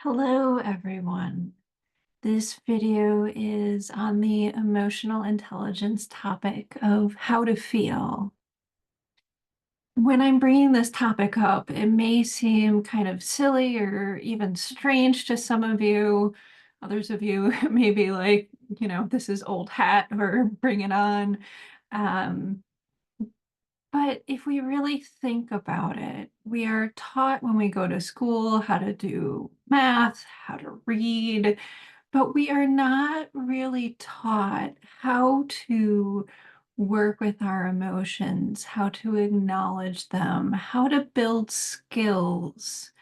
Hello, everyone. This video is on the emotional intelligence topic of how to feel. When I'm bringing this topic up, it may seem kind of silly or even strange to some of you. Others of you may be like, this is old hat or bring it on. Um, but if we really think about it, we are taught when we go to school how to do math, how to read, but we are not really taught how to work with our emotions, how to acknowledge them, how to build skills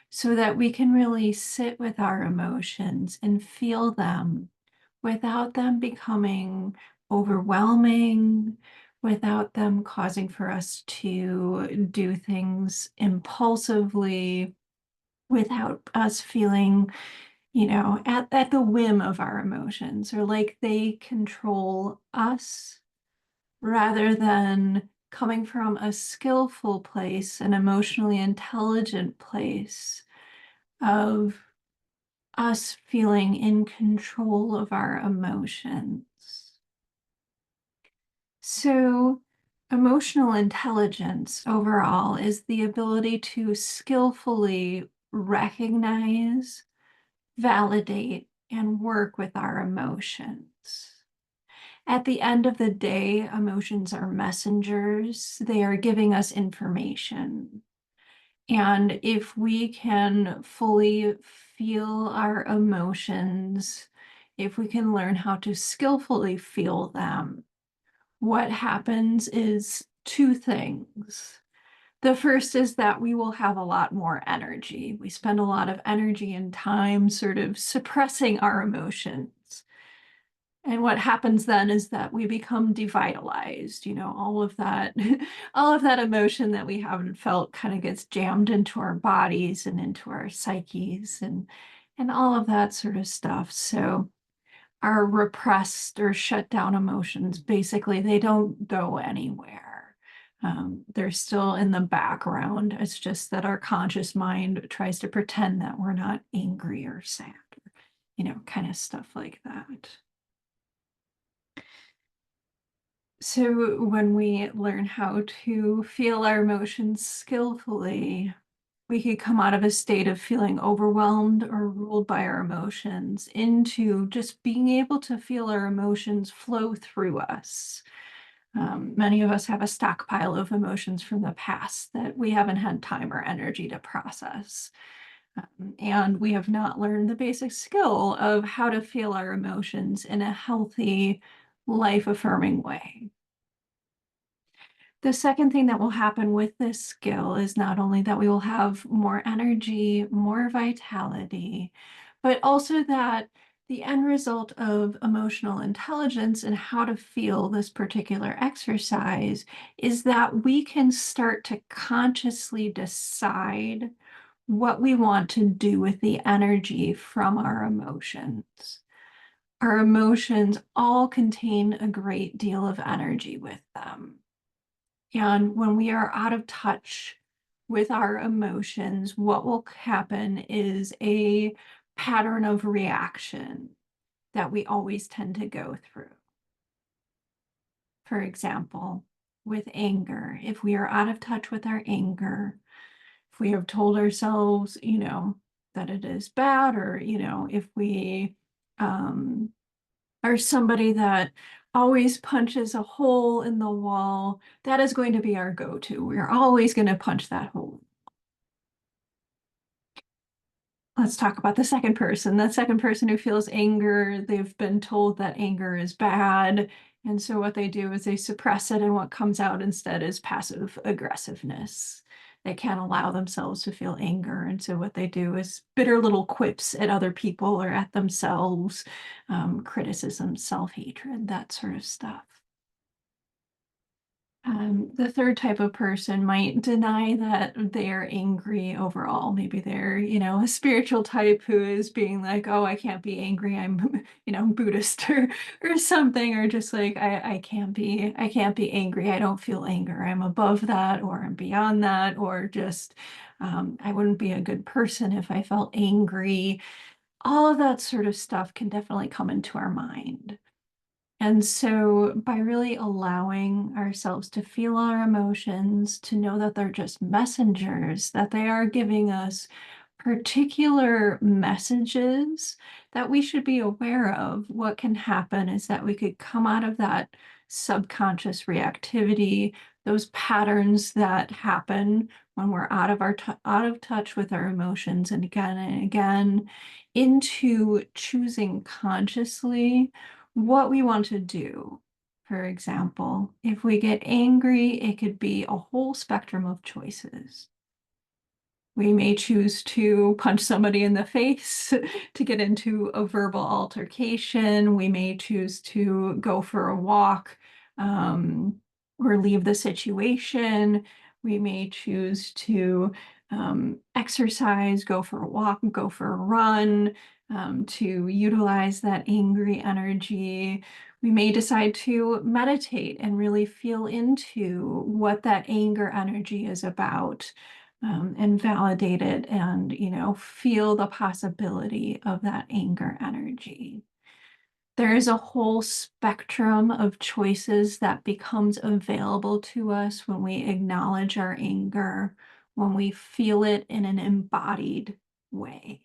so that we can really sit with our emotions and feel them without them becoming overwhelming, without them causing for us to do things impulsively, without us feeling at the whim of our emotions or like they control us rather than coming from a skillful place, an emotionally intelligent place of us feeling in control of our emotions. So, emotional intelligence overall is the ability to skillfully recognize, validate, and work with our emotions. At the end of the day, emotions are messengers. They are giving us information. And if we can fully feel our emotions, if we can learn how to skillfully feel them, what happens is two things. The first is that we will have a lot more energy. We spend a lot of energy and time sort of suppressing our emotions. And what happens then is that we become devitalized. All of that, all of that emotion that we haven't felt kind of gets jammed into our bodies and into our psyches and all of that sort of stuff. So our repressed or shut down emotions, basically, they don't go anywhere. They're still in the background. It's just that our conscious mind tries to pretend that we're not angry or sad, or, kind of stuff like that. So when we learn how to feel our emotions skillfully, we could come out of a state of feeling overwhelmed or ruled by our emotions into just being able to feel our emotions flow through us. Many of us have a stockpile of emotions from the past that we haven't had time or energy to process. And we have not learned the basic skill of how to feel our emotions in a healthy, life-affirming way. The second thing that will happen with this skill is not only that we will have more energy, more vitality, but also that the end result of emotional intelligence and how to feel this particular exercise is that we can start to consciously decide what we want to do with the energy from our emotions. Our emotions all contain a great deal of energy with them. And when we are out of touch with our emotions, what will happen is a pattern of reaction that we always tend to go through. For example, with anger, if we are out of touch with our anger, if we have told ourselves, that it is bad, or, if we um, are somebody that always punches a hole in the wall, that is going to be our go-to. We're always going to punch that hole. Let's talk about the second person. That second person who feels anger, they've been told that anger is bad. And so what they do is they suppress it, and what comes out instead is passive aggressiveness. They can't allow themselves to feel anger. And so what they do is bitter little quips at other people or at themselves, criticism, self-hatred, that sort of stuff. The third type of person might deny that they're angry overall. Maybe they're, a spiritual type who is being like, oh, I can't be angry. I'm, Buddhist or something, or just like, I can't be angry. I don't feel anger. I'm above that, or I'm beyond that, or just, I wouldn't be a good person if I felt angry. All of that sort of stuff can definitely come into our mind. And so, by really allowing ourselves to feel our emotions, to know that they're just messengers, that they are giving us particular messages that we should be aware of, what can happen is that we could come out of that subconscious reactivity, those patterns that happen when we're out of touch with our emotions, and again, into choosing consciously what we want to do. For example, if we get angry, it could be a whole spectrum of choices. We may choose to punch somebody in the face to get into a verbal altercation. We may choose to go for a walk, or leave the situation. We may choose to exercise, go for a walk, go for a run, to utilize that angry energy. We may decide to meditate and really feel into what that anger energy is about, and validate it, and feel the possibility of that anger energy. There is a whole spectrum of choices that becomes available to us when we acknowledge our anger, when we feel it in an embodied way.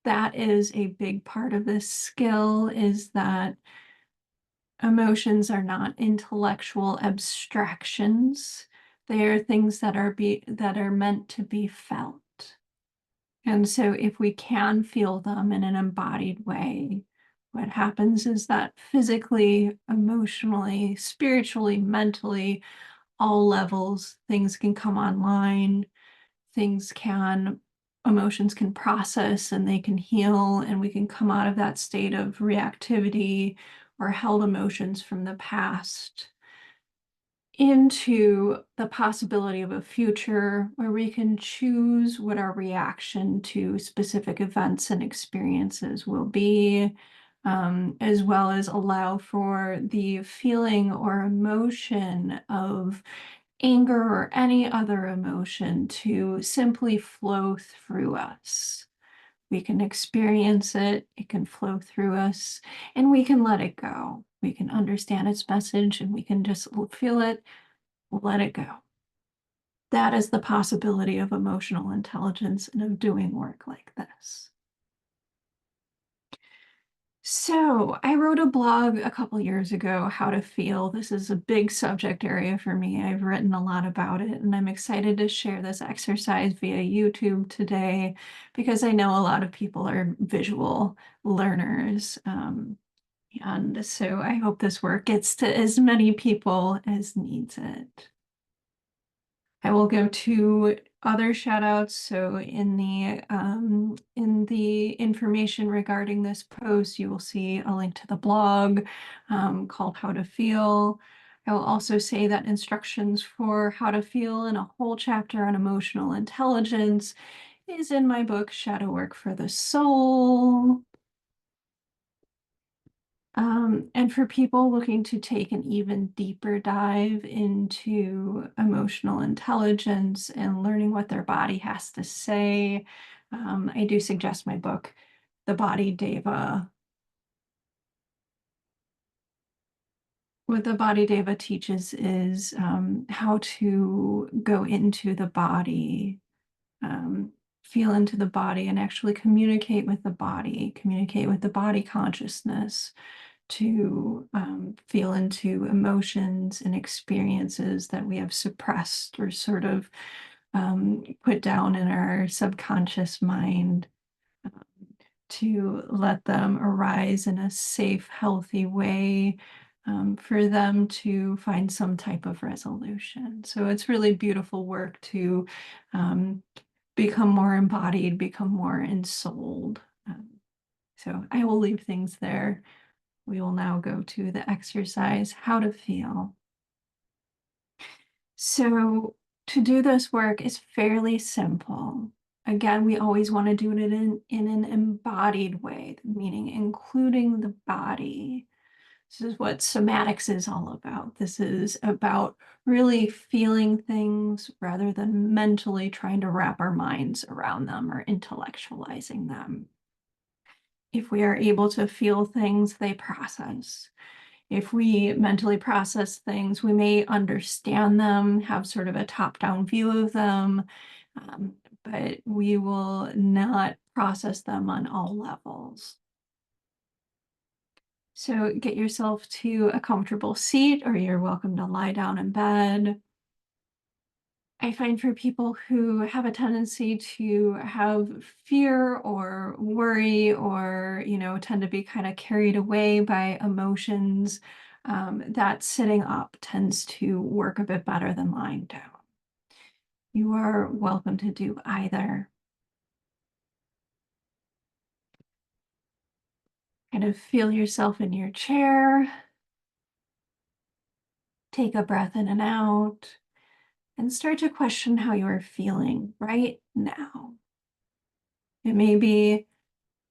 That is a big part of this skill, is that emotions are not intellectual abstractions. They are things that are meant to be felt. And so if we can feel them in an embodied way, what happens is that physically, emotionally, spiritually, mentally, all levels, things can come online, things can, emotions can process and they can heal, and we can come out of that state of reactivity or held emotions from the past into the possibility of a future where we can choose what our reaction to specific events and experiences will be, as well as allow for the feeling or emotion of anger or any other emotion to simply flow through us. We can experience it, it can flow through us, and we can let it go. We can understand its message and we can just feel it, let it go. That is the possibility of emotional intelligence and of doing work like this. So I wrote a blog a couple years ago, How to Feel. This is a big subject area for me. I've written a lot about it, and I'm excited to share this exercise via YouTube today because I know a lot of people are visual learners. And so I hope this work gets to as many people as needs it. I will go to other shout outs. So in the information regarding this post, you will see a link to the blog, called How to Feel. I will also say that instructions for how to feel and a whole chapter on emotional intelligence is in my book, Shadow Work for the Soul. And for people looking to take an even deeper dive into emotional intelligence and learning what their body has to say, I do suggest my book, The Body Deva. What the Body Deva teaches is how to go into the body, um, feel into the body, and actually communicate with the body consciousness, to feel into emotions and experiences that we have suppressed or sort of put down in our subconscious mind, um, to let them arise in a safe, healthy way, for them to find some type of resolution. So it's really beautiful work to become more embodied, become more ensouled. So I will leave things there. We will now go to the exercise, How to Feel. So to do this work is fairly simple. Again, we always want to do it in an embodied way, meaning including the body. This is what somatics is all about. This is about really feeling things rather than mentally trying to wrap our minds around them or intellectualizing them. If we are able to feel things, they process. If we mentally process things, we may understand them, have sort of a top-down view of them, but we will not process them on all levels. So get yourself to a comfortable seat, or you're welcome to lie down in bed. I find for people who have a tendency to have fear or worry or, tend to be kind of carried away by emotions, that sitting up tends to work a bit better than lying down. You are welcome to do either. Kind of feel yourself in your chair. Take a breath in and out. And start to question how you are feeling right now. It may be,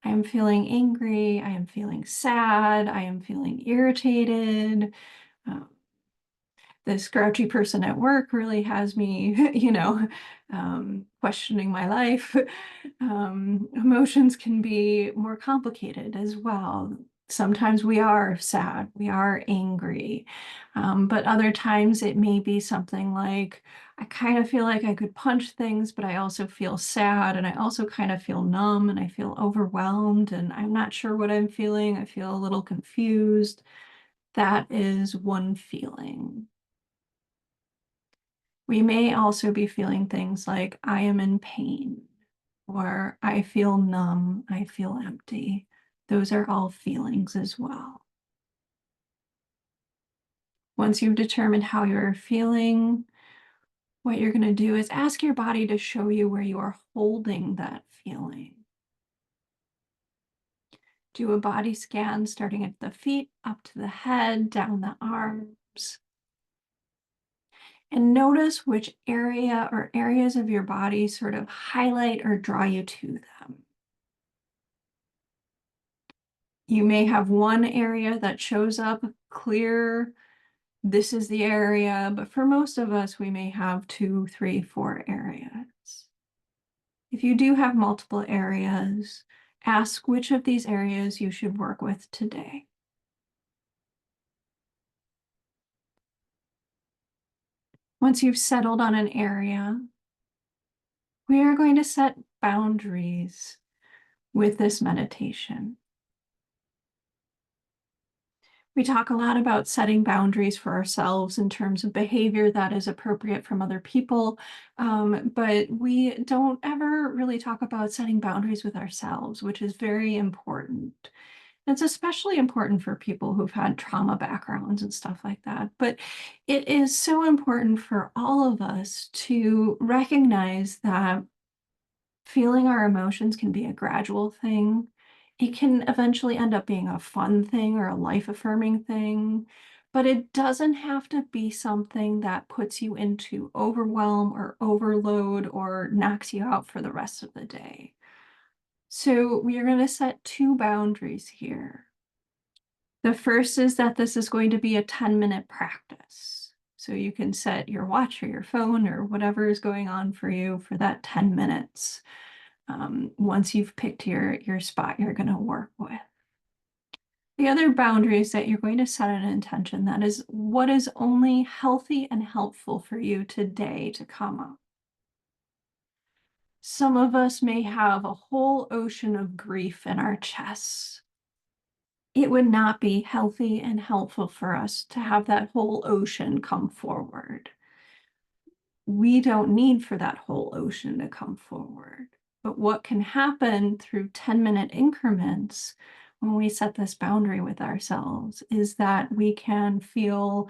I am feeling angry, I am feeling sad, I am feeling irritated. Um, this grouchy person at work really has me, questioning my life. Emotions can be more complicated as well. Sometimes we are sad, we are angry, but other times it may be something like, I kind of feel like I could punch things, but I also feel sad, and I also kind of feel numb, and I feel overwhelmed, and I'm not sure what I'm feeling. I feel a little confused. That is one feeling. We may also be feeling things like, I am in pain, or I feel numb, I feel empty. Those are all feelings as well. Once you've determined how you're feeling, what you're going to do is ask your body to show you where you are holding that feeling. Do a body scan starting at the feet, up to the head, down the arms. And notice which area or areas of your body sort of highlight or draw you to them. You may have one area that shows up clear. This is the area, but for most of us, we may have 2, 3, 4 areas. If you do have multiple areas, ask which of these areas you should work with today. Once you've settled on an area, we are going to set boundaries with this meditation. We talk a lot about setting boundaries for ourselves in terms of behavior that is appropriate from other people, but we don't ever really talk about setting boundaries with ourselves, which is very important. It's especially important for people who've had trauma backgrounds and stuff like that. But it is so important for all of us to recognize that feeling our emotions can be a gradual thing. It can eventually end up being a fun thing or a life-affirming thing, but it doesn't have to be something that puts you into overwhelm or overload or knocks you out for the rest of the day. So we are going to set 2 boundaries here. The first is that this is going to be a 10-minute practice. So you can set your watch or your phone or whatever is going on for you for that 10 minutes. Once you've picked your spot you're going to work with. The other boundary is that you're going to set an intention that is what is only healthy and helpful for you today to come up. Some of us may have a whole ocean of grief in our chests. It would not be healthy and helpful for us to have that whole ocean come forward. We don't need for that whole ocean to come forward. But what can happen through 10-minute increments when we set this boundary with ourselves is that we can feel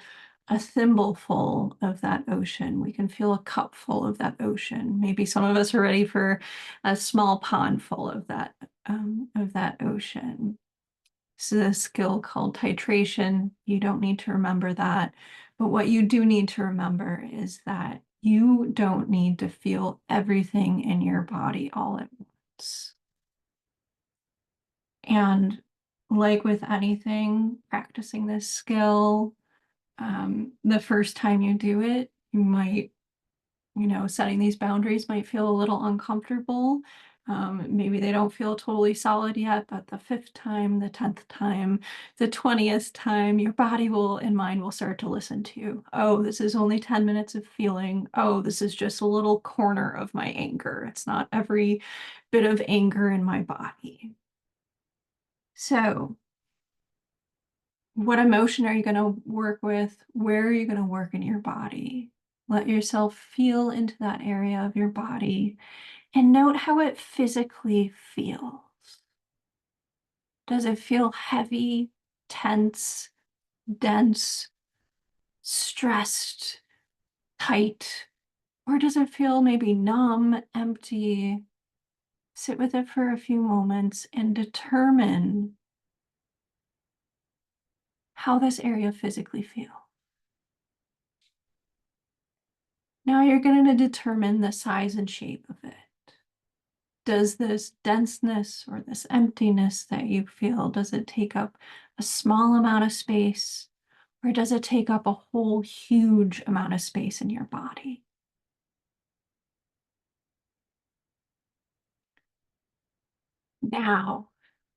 a thimble full of that ocean. We can feel a cup full of that ocean. Maybe some of us are ready for a small pond full of that ocean. This is a skill called titration. You don't need to remember that, But what you do need to remember is that you don't need to feel everything in your body all at once. And like with anything, practicing this skill, the first time you do it, you might, setting these boundaries might feel a little uncomfortable. Maybe they don't feel totally solid yet, but the 5th time, the 10th time, the 20th time, your body will and mind will start to listen to you. Oh, this is only 10 minutes of feeling. Oh, this is just a little corner of my anger. It's not every bit of anger in my body. So, what emotion are you going to work with? Where are you going to work in your body? Let yourself feel into that area of your body and note how it physically feels. Does it feel heavy, tense, dense, stressed, tight? Or does it feel maybe numb, empty? Sit with it for a few moments and determine how this area physically feels. Now you're going to determine the size and shape of it. Does this denseness or this emptiness that you feel, does it take up a small amount of space, or does it take up a whole huge amount of space in your body? Now,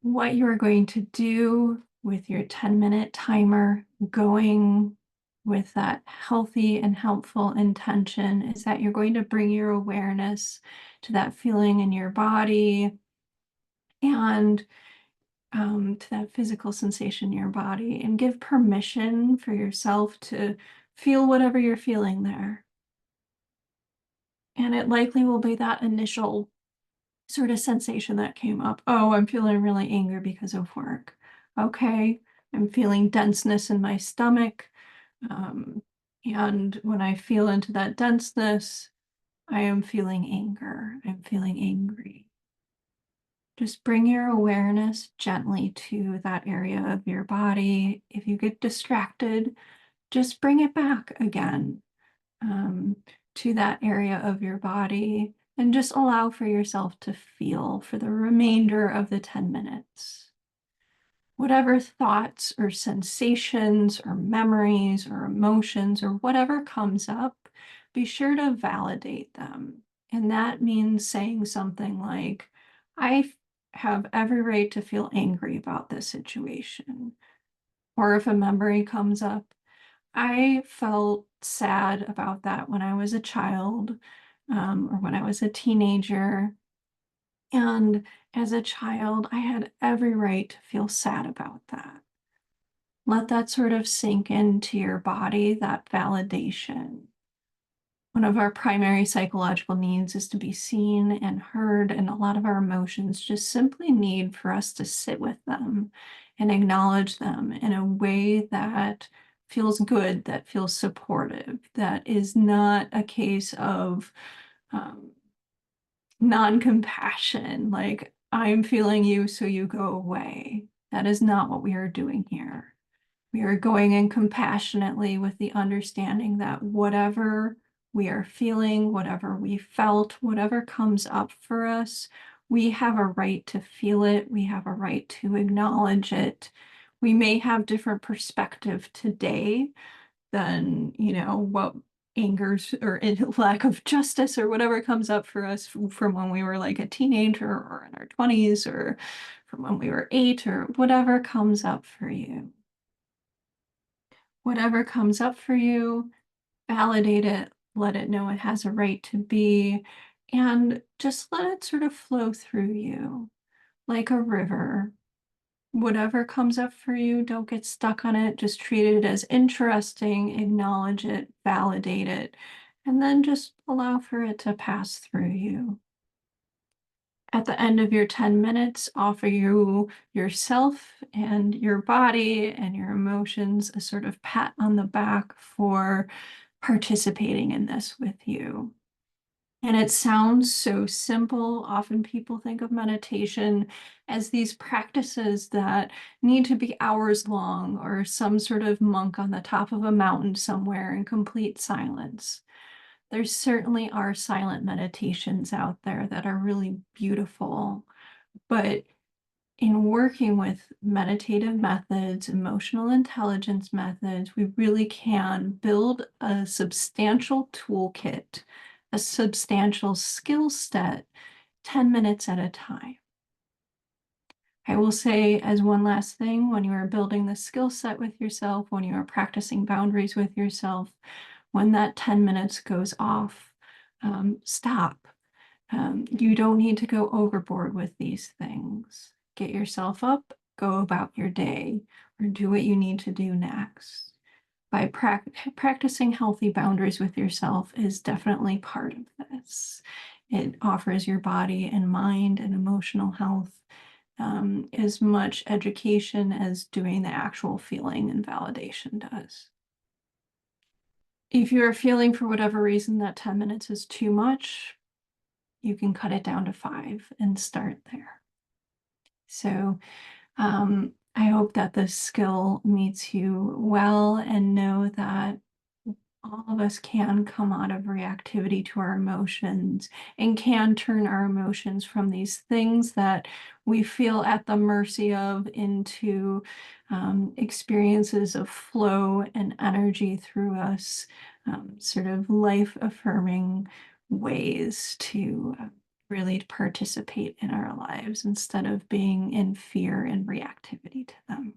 what you're going to do with your 10-minute timer, going with that healthy and helpful intention, is that you're going to bring your awareness to that feeling in your body and to that physical sensation in your body, and give permission for yourself to feel whatever you're feeling there. And it likely will be that initial sort of sensation that came up. Oh, I'm feeling really angry because of work. Okay, I'm feeling denseness in my stomach. And when I feel into that denseness, I am feeling anger. I'm feeling angry. Just bring your awareness gently to that area of your body. If you get distracted, just bring it back again to that area of your body and just allow for yourself to feel for the remainder of the 10 minutes. Whatever thoughts or sensations or memories or emotions or whatever comes up, be sure to validate them. And that means saying something like, I have every right to feel angry about this situation. Or if a memory comes up, I felt sad about that when I was a child, or when I was a teenager. And as a child, I had every right to feel sad about that. Let that sort of sink into your body, that validation. One of our primary psychological needs is to be seen and heard, and a lot of our emotions just simply need for us to sit with them and acknowledge them in a way that feels good, that feels supportive, that is not a case of non-compassion, like I'm feeling you, so you go away. That is not what we are doing here. We are going in compassionately with the understanding that whatever we are feeling, whatever we felt, whatever comes up for us, we have a right to feel it. We have a right to acknowledge it. We may have different perspective today than, what angers or lack of justice or whatever comes up for us from when we were like a teenager or in our 20s, or from when we were 8, or whatever comes up for you. Whatever comes up for you, validate it, let it know it has a right to be, and just let it sort of flow through you like a river. Whatever comes up for you, don't get stuck on it. Just treat it as interesting, acknowledge it, validate it, and then just allow for it to pass through you. At the end of your 10 minutes, offer you yourself and your body and your emotions a sort of pat on the back for participating in this with you. And it sounds so simple. Often people think of meditation as these practices that need to be hours long or some sort of monk on the top of a mountain somewhere in complete silence. There certainly are silent meditations out there that are really beautiful, but in working with meditative methods, emotional intelligence methods, we really can build a substantial toolkit, a substantial skill set, 10 minutes at a time. I will say, as one last thing, when you are building the skill set with yourself, when you are practicing boundaries with yourself, when that 10 minutes goes off, stop. You don't need to go overboard with these things. Get yourself up, go about your day, or do what you need to do next. By practicing healthy boundaries with yourself is definitely part of this. It offers your body and mind and emotional health as much education as doing the actual feeling and validation does. If you're feeling for whatever reason that 10 minutes is too much, you can cut it down to 5 and start there. So I hope that this skill meets you well, and know that all of us can come out of reactivity to our emotions and can turn our emotions from these things that we feel at the mercy of into experiences of flow and energy through us, sort of life-affirming ways to really participate in our lives instead of being in fear and reactivity to them.